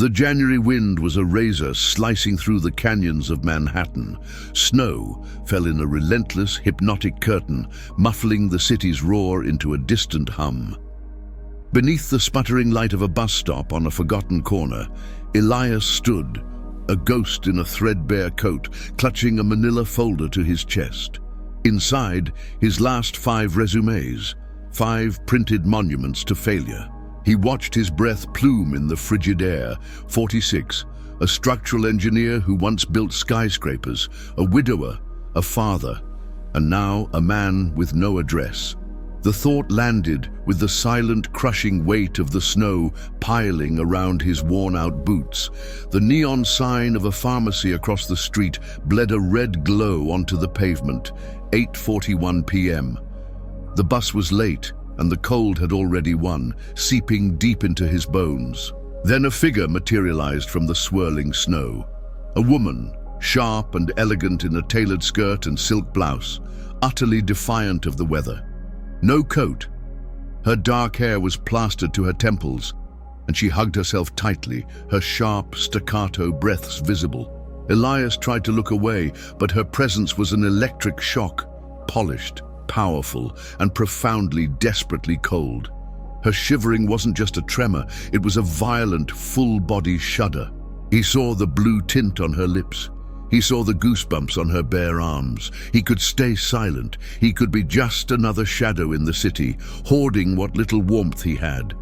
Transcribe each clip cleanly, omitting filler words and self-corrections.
The January wind was a razor slicing through the canyons of Manhattan. Snow fell in a relentless, hypnotic curtain, muffling the city's roar into a distant hum. Beneath the sputtering light of a bus stop on a forgotten corner, Elias stood, a ghost in a threadbare coat, clutching a manila folder to his chest. Inside, his last 5 resumes, 5 printed monuments to failure. He watched his breath plume in the frigid air. 46, a structural engineer who once built skyscrapers, a widower, a father, and now a man with no address. The thought landed with the silent, crushing weight of the snow piling around his worn-out boots. The neon sign of a pharmacy across the street bled a red glow onto the pavement. 8:41 p.m. The bus was late, and the cold had already won, seeping deep into his bones. Then a figure materialized from the swirling snow. A woman, sharp and elegant in a tailored skirt and silk blouse, utterly defiant of the weather. No coat. Her dark hair was plastered to her temples, and she hugged herself tightly, her sharp, staccato breaths visible. Elias tried to look away, but her presence was an electric shock, polished, powerful, and profoundly, desperately cold. Her shivering wasn't just a tremor, it was a violent, full-body shudder. He saw the blue tint on her lips. He saw the goosebumps on her bare arms. He could stay silent. He could be just another shadow in the city, hoarding what little warmth he had.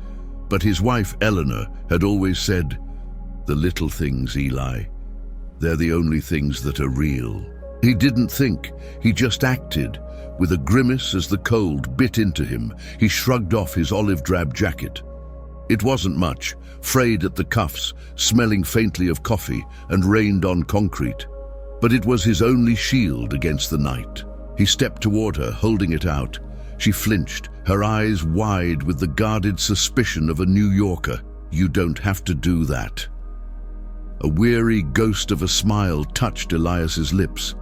But his wife, Eleanor, had always said, "The little things, Eli. They're the only things that are real." He didn't think, he just acted. With a grimace as the cold bit into him, he shrugged off his olive-drab jacket. It wasn't much, frayed at the cuffs, smelling faintly of coffee, and rained on concrete. But it was his only shield against the night. He stepped toward her, holding it out. She flinched, her eyes wide with the guarded suspicion of a New Yorker. "You don't have to do that." A weary ghost of a smile touched Elias's lips.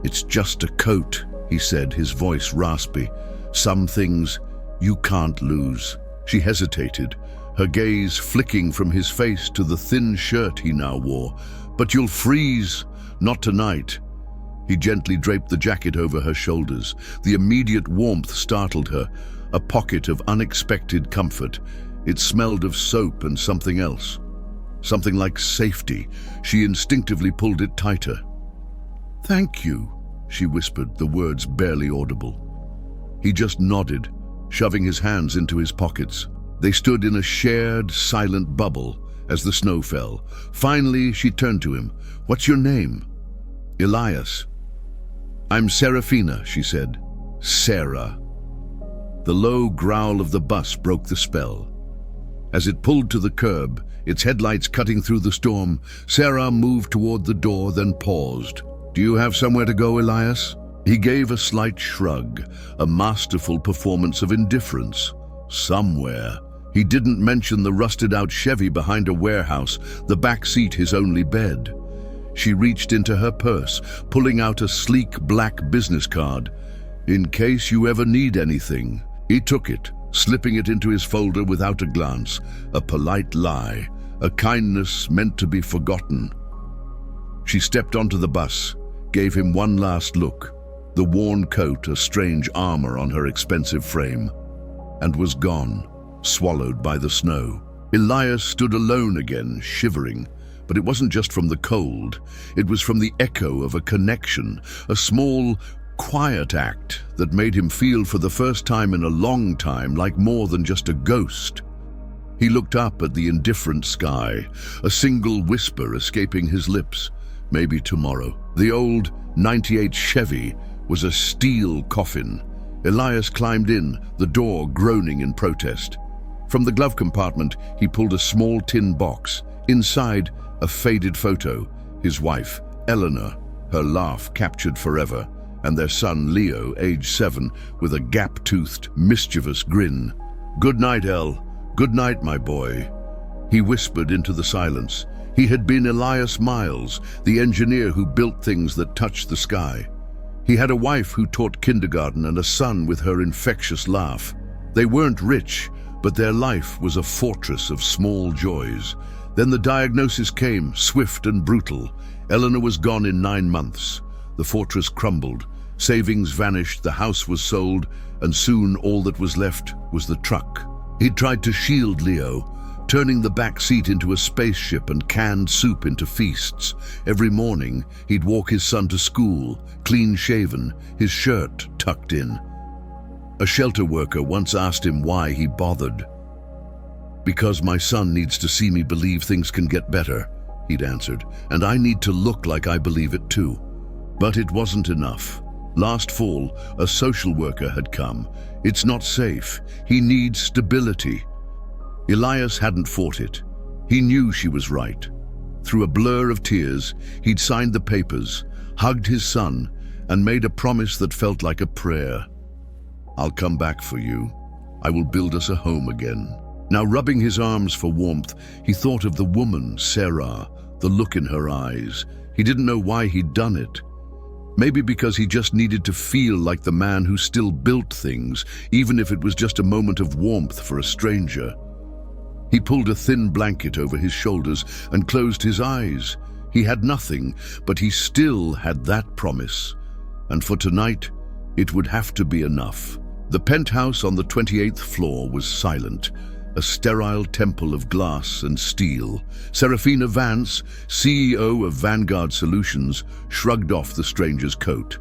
"It's just a coat," he said, his voice raspy. "Some things you can't lose." She hesitated, her gaze flicking from his face to the thin shirt he now wore. "But you'll freeze. Not tonight." He gently draped the jacket over her shoulders. The immediate warmth startled her, a pocket of unexpected comfort. It smelled of soap and something else. Something like safety. She instinctively pulled it tighter. "Thank you," she whispered, the words barely audible. He just nodded, shoving his hands into his pockets. They stood in a shared, silent bubble as the snow fell. Finally, she turned to him. "What's your name?" "Elias." "I'm Seraphina," she said. "Sarah." The low growl of the bus broke the spell. As it pulled to the curb, its headlights cutting through the storm, Sarah moved toward the door, then paused. "Do you have somewhere to go, Elias?" He gave a slight shrug, a masterful performance of indifference. Somewhere. He didn't mention the rusted-out Chevy behind a warehouse, the back seat his only bed. She reached into her purse, pulling out a sleek black business card. "In case you ever need anything." He took it, slipping it into his folder without a glance. A polite lie, a kindness meant to be forgotten. She stepped onto the bus, gave him one last look, the worn coat a strange armor on her expensive frame, and was gone, swallowed by the snow. Elias stood alone again, shivering. But it wasn't just from the cold. It was from the echo of a connection, a small, quiet act that made him feel for the first time in a long time like more than just a ghost. He looked up at the indifferent sky, a single whisper escaping his lips. Maybe tomorrow. The old '98 Chevy was a steel coffin. Elias climbed in, the door groaning in protest. From the glove compartment, he pulled a small tin box. Inside, a faded photo, his wife, Eleanor, her laugh captured forever, and their son, Leo, age 7, with a gap-toothed, mischievous grin. "Good night, El. Good night, my boy." He whispered into the silence. He had been Elias Miles, the engineer who built things that touched the sky. He had a wife who taught kindergarten and a son with her infectious laugh. They weren't rich, but their life was a fortress of small joys. Then the diagnosis came, swift and brutal. Eleanor was gone in 9 months. The fortress crumbled. Savings vanished, the house was sold, and soon all that was left was the truck. He'd tried to shield Leo, turning the back seat into a spaceship and canned soup into feasts. Every morning, he'd walk his son to school, clean-shaven, his shirt tucked in. A shelter worker once asked him why he bothered. "Because my son needs to see me believe things can get better," he'd answered, "and I need to look like I believe it too." But it wasn't enough. Last fall, a social worker had come. "It's not safe. He needs stability." Elias hadn't fought it. He knew she was right. Through a blur of tears, he'd signed the papers, hugged his son, and made a promise that felt like a prayer. "I'll come back for you. I will build us a home again." Now, rubbing his arms for warmth, he thought of the woman, Sarah, the look in her eyes. He didn't know why he'd done it. Maybe because he just needed to feel like the man who still built things, even if it was just a moment of warmth for a stranger. He pulled a thin blanket over his shoulders and closed his eyes. He had nothing, but he still had that promise. And for tonight, it would have to be enough. The penthouse on the 28th floor was silent, a sterile temple of glass and steel. Seraphina Vance, CEO of Vanguard Solutions, shrugged off the stranger's coat.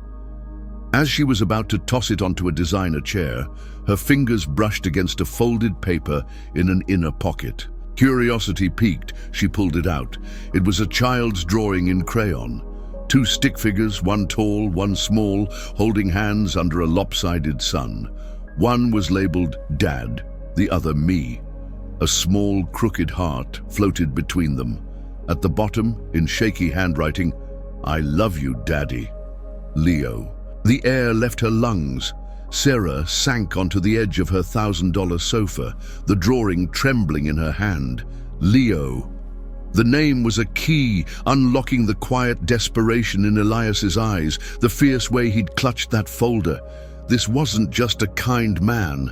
As she was about to toss it onto a designer chair, her fingers brushed against a folded paper in an inner pocket. Curiosity piqued, she pulled it out. It was a child's drawing in crayon. 2 stick figures, one tall, one small, holding hands under a lopsided sun. One was labeled Dad, the other Me. A small, crooked heart floated between them. At the bottom, in shaky handwriting, "I love you, Daddy. Leo." The air left her lungs. Sarah sank onto the edge of her $1,000 sofa, the drawing trembling in her hand. Leo. The name was a key, unlocking the quiet desperation in Elias's eyes, the fierce way he'd clutched that folder. This wasn't just a kind man.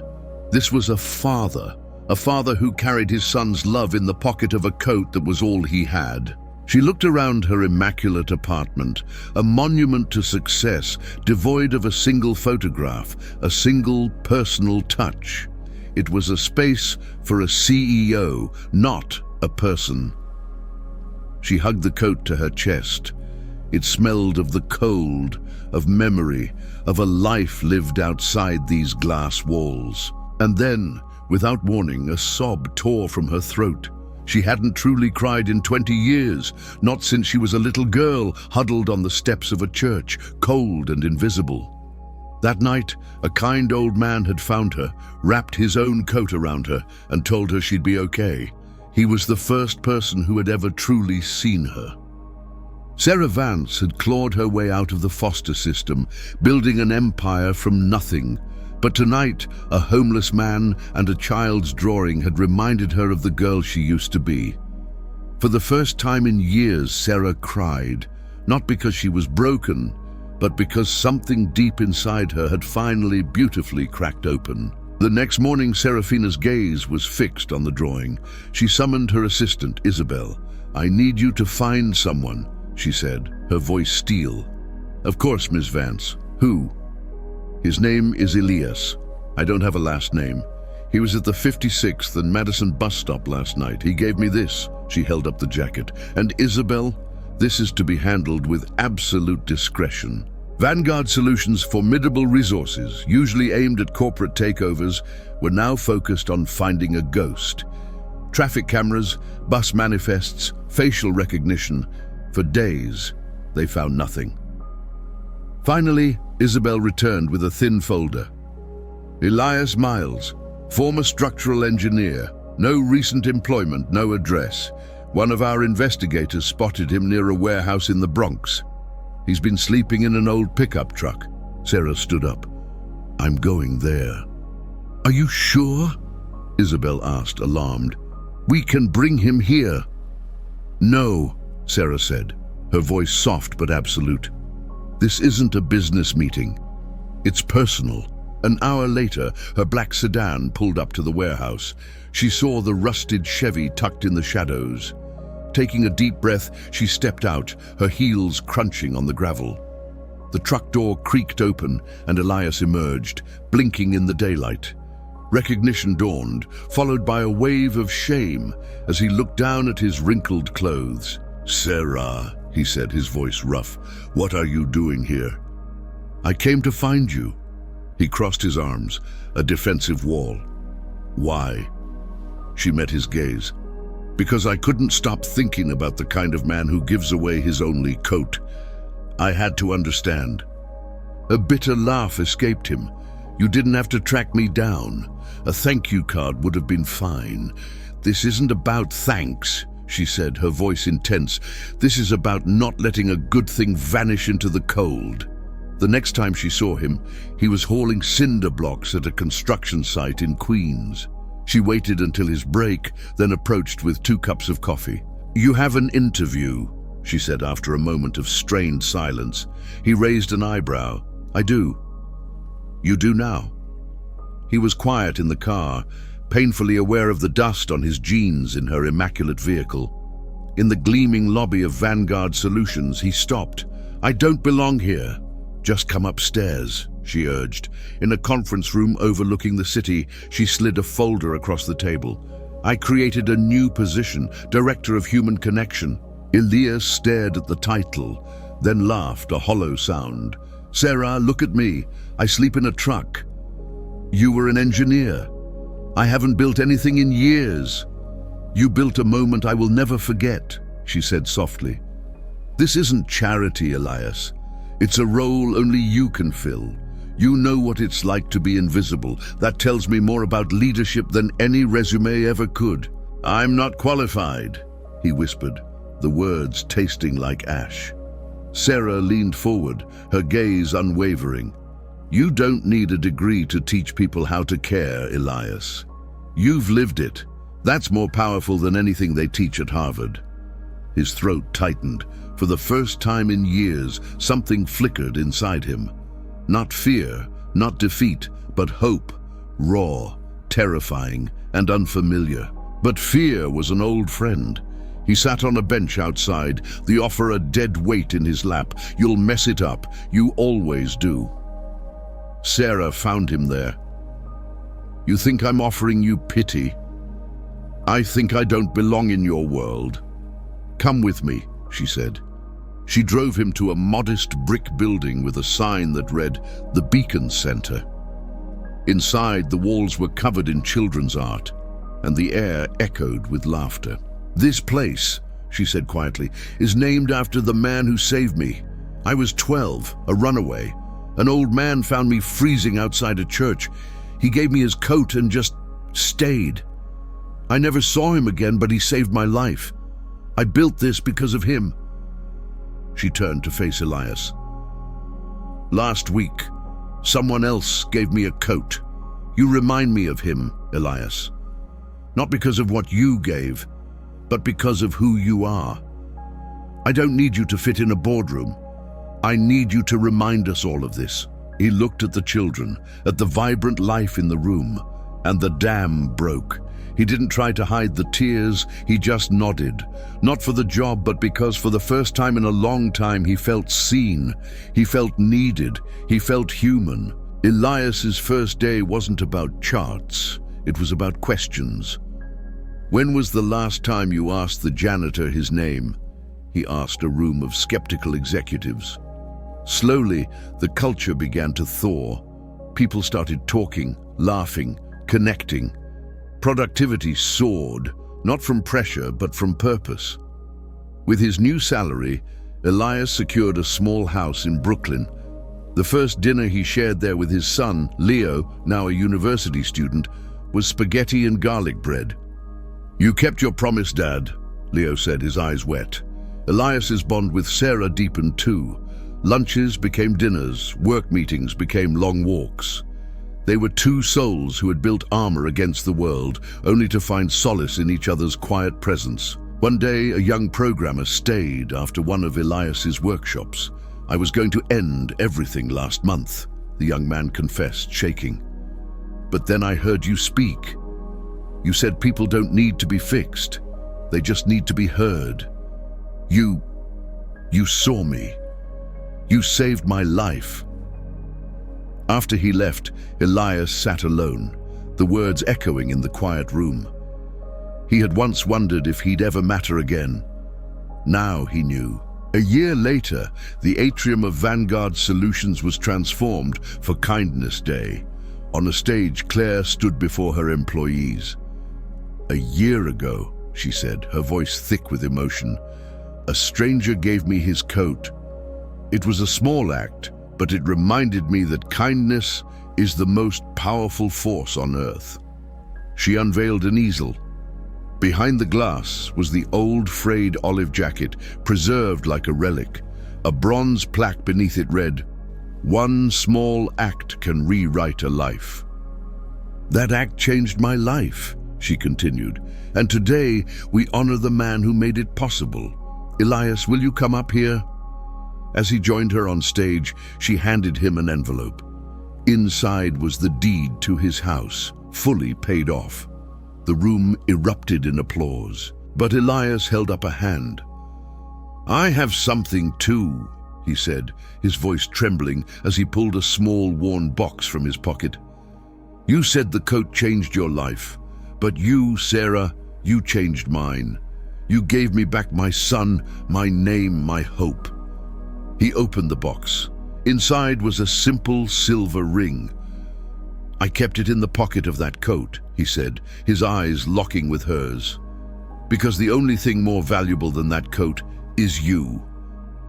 This was a father who carried his son's love in the pocket of a coat that was all he had. She looked around her immaculate apartment, a monument to success, devoid of a single photograph, a single personal touch. It was a space for a CEO, not a person. She hugged the coat to her chest. It smelled of the cold, of memory, of a life lived outside these glass walls. And then, without warning, a sob tore from her throat. She hadn't truly cried in 20 years, not since she was a little girl huddled on the steps of a church, cold and invisible. That night, a kind old man had found her, wrapped his own coat around her, and told her she'd be okay. He was the first person who had ever truly seen her. Sarah Vance had clawed her way out of the foster system, building an empire from nothing. But tonight, a homeless man and a child's drawing had reminded her of the girl she used to be. For the first time in years, Sarah cried, not because she was broken, but because something deep inside her had finally beautifully cracked open. The next morning, Seraphina's gaze was fixed on the drawing. She summoned her assistant, Isabel. "I need you to find someone," she said, her voice steel. "Of course, Miss Vance. Who?" "His name is Elias. I don't have a last name. He was at the 56th and Madison bus stop last night. He gave me this." She held up the jacket. "And Isabel, this is to be handled with absolute discretion. Vanguard Solutions' formidable resources, usually aimed at corporate takeovers, were now focused on finding a ghost. Traffic cameras, bus manifests, facial recognition. For days, they found nothing." Finally, Isabel returned with a thin folder. "Elias Miles, former structural engineer. No recent employment, no address. One of our investigators spotted him near a warehouse in the Bronx. He's been sleeping in an old pickup truck." Sarah stood up. "I'm going there." "Are you sure?" Isabel asked, alarmed. "We can bring him here." "No," Sarah said, her voice soft but absolute. "This isn't a business meeting. It's personal." An hour later, her black sedan pulled up to the warehouse. She saw the rusted Chevy tucked in the shadows. Taking a deep breath, she stepped out, her heels crunching on the gravel. The truck door creaked open and Elias emerged, blinking in the daylight. Recognition dawned, followed by a wave of shame as he looked down at his wrinkled clothes. "Sarah," he said, his voice rough, "what are you doing here?" "I came to find you." He crossed his arms, a defensive wall. "Why?" She met his gaze. "Because I couldn't stop thinking about the kind of man who gives away his only coat. I had to understand." A bitter laugh escaped him. "You didn't have to track me down. A thank you card would have been fine." "This isn't about thanks," she said, her voice intense. "This is about not letting a good thing vanish into the cold." The next time she saw him, he was hauling cinder blocks at a construction site in Queens. She waited until his break, then approached with 2 cups of coffee. "You have an interview," she said after a moment of strained silence. He raised an eyebrow. "I do." "You do now?" He was quiet in the car, painfully aware of the dust on his jeans in her immaculate vehicle. In the gleaming lobby of Vanguard Solutions, he stopped. "I don't belong here." "Just come upstairs," she urged. In a conference room overlooking the city, she slid a folder across the table. "I created a new position, Director of Human Connection." Elias stared at the title, then laughed, a hollow sound. "Sarah, look at me. I sleep in a truck. You were an engineer. I haven't built anything in years. You built a moment I will never forget," she said softly. "This isn't charity, Elias. It's a role only you can fill. You know what it's like to be invisible. That tells me more about leadership than any resume ever could." "I'm not qualified," he whispered, the words tasting like ash. Sarah leaned forward, her gaze unwavering. "You don't need a degree to teach people how to care, Elias. You've lived it. That's more powerful than anything they teach at Harvard." His throat tightened. For the first time in years, something flickered inside him. Not fear, not defeat, but hope, raw, terrifying, and unfamiliar. But fear was an old friend. He sat on a bench outside, the offer a dead weight in his lap. "You'll mess it up. You always do." Sarah found him there. "You think I'm offering you pity? I think I don't belong in your world. Come with me," she said. She drove him to a modest brick building with a sign that read, "The Beacon Center." Inside, the walls were covered in children's art, and the air echoed with laughter. "This place," she said quietly, "is named after the man who saved me. I was 12, a runaway. An old man found me freezing outside a church. He gave me his coat and just stayed. I never saw him again, but he saved my life. I built this because of him." She turned to face Elias. "Last week, someone else gave me a coat. You remind me of him, Elias. Not because of what you gave, but because of who you are. I don't need you to fit in a boardroom. I need you to remind us all of this." He looked at the children, at the vibrant life in the room, and the dam broke. He didn't try to hide the tears, he just nodded. Not for the job, but because for the first time in a long time he felt seen, he felt needed, he felt human. Elias's first day wasn't about charts, it was about questions. "When was the last time you asked the janitor his name?" he asked a room of skeptical executives. Slowly, the culture began to thaw. People started talking, laughing, connecting. Productivity soared, not from pressure, but from purpose. With his new salary, Elias secured a small house in Brooklyn. The first dinner he shared there with his son, Leo, now a university student, was spaghetti and garlic bread. "You kept your promise, Dad," Leo said, his eyes wet. Elias's bond with Sarah deepened too. Lunches became dinners, work meetings became long walks. They were two souls who had built armor against the world, only to find solace in each other's quiet presence. One day, a young programmer stayed after one of Elias's workshops. "I was going to end everything last month," the young man confessed, shaking. "But then I heard you speak. You said people don't need to be fixed. They just need to be heard. You saw me. You saved my life." After he left, Elias sat alone, the words echoing in the quiet room. He had once wondered if he'd ever matter again. Now he knew. A year later, the atrium of Vanguard Solutions was transformed for Kindness Day. On a stage, Claire stood before her employees. "A year ago," she said, her voice thick with emotion, "a stranger gave me his coat. It was a small act, but it reminded me that kindness is the most powerful force on earth." She unveiled an easel. Behind the glass was the old frayed olive jacket, preserved like a relic. A bronze plaque beneath it read, "One small act can rewrite a life." "That act changed my life," she continued, "and today we honor the man who made it possible. Elias, will you come up here?" As he joined her on stage, she handed him an envelope. Inside was the deed to his house, fully paid off. The room erupted in applause, but Elias held up a hand. "I have something too," he said, his voice trembling as he pulled a small worn box from his pocket. "You said the coat changed your life, but you, Sarah, you changed mine. You gave me back my son, my name, my hope." He opened the box. Inside was a simple silver ring. "I kept it in the pocket of that coat," he said, his eyes locking with hers, "because the only thing more valuable than that coat is you.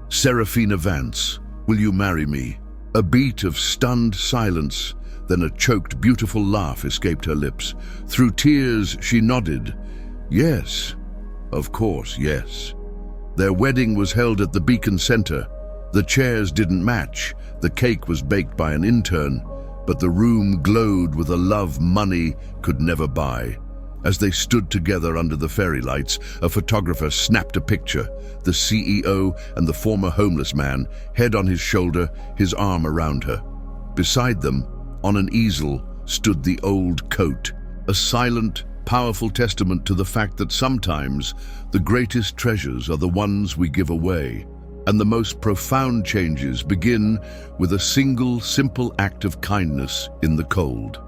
Seraphina Vance, will you marry me?" A beat of stunned silence, then a choked, beautiful laugh escaped her lips. Through tears, she nodded. "Yes, of course, yes." Their wedding was held at the Beacon Center. The chairs didn't match, the cake was baked by an intern, but the room glowed with a love money could never buy. As they stood together under the fairy lights, a photographer snapped a picture, the CEO and the former homeless man, head on his shoulder, his arm around her. Beside them, on an easel, stood the old coat, a silent, powerful testament to the fact that sometimes the greatest treasures are the ones we give away. And the most profound changes begin with a single, simple act of kindness in the cold.